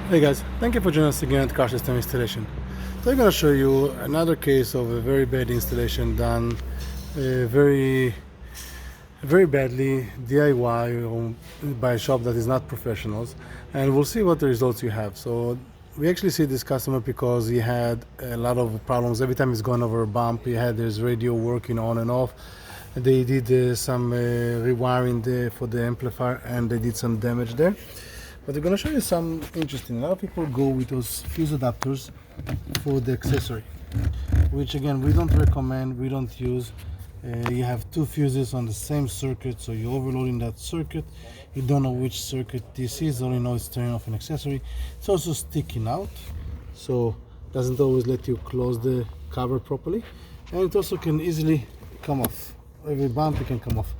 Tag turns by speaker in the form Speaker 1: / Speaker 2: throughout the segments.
Speaker 1: Hey guys, thank you for joining us again at Car System Installation. So I'm going to show you another case of a very bad installation done very badly DIY or by a shop that is not professionals, and we'll see what the results you have. So we actually see this customer because he had a lot of problems. Every time he's gone over a bump, he had his radio working on and off. They did some rewiring for the amplifier, and they did some damage there. But I'm going to show you some interesting. A lot of people go with those fuse adapters for the accessory, which again we don't recommend, we don't use. You have two fuses on the same circuit, so you're overloading that circuit. You don't know which circuit this is, only know it's turning off an accessory. It's also sticking out, so doesn't always let you close the cover properly, and it also can easily come off. Every bump it can come off.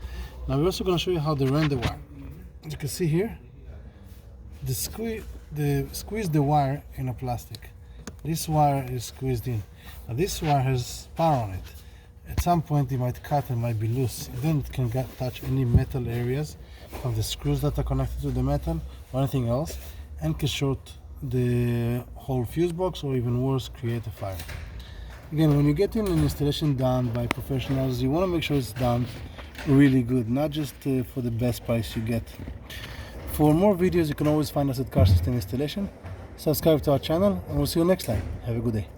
Speaker 1: Now we're also going to show you how they run the wire. As you can see here, squeeze the wire in a plastic. This wire is squeezed in. Now this wire has power on it. At some point it might cut and might be loose. Then it can touch any metal areas of the screws that are connected to the metal or anything else, and can short the whole fuse box, or even worse, create a fire. Again, when you get an installation done by professionals, you want to make sure it's done really good, not just for the best price you get. For more videos, you can always find us at Car System Installation. Subscribe to our channel, and we'll see you next time. Have a good day.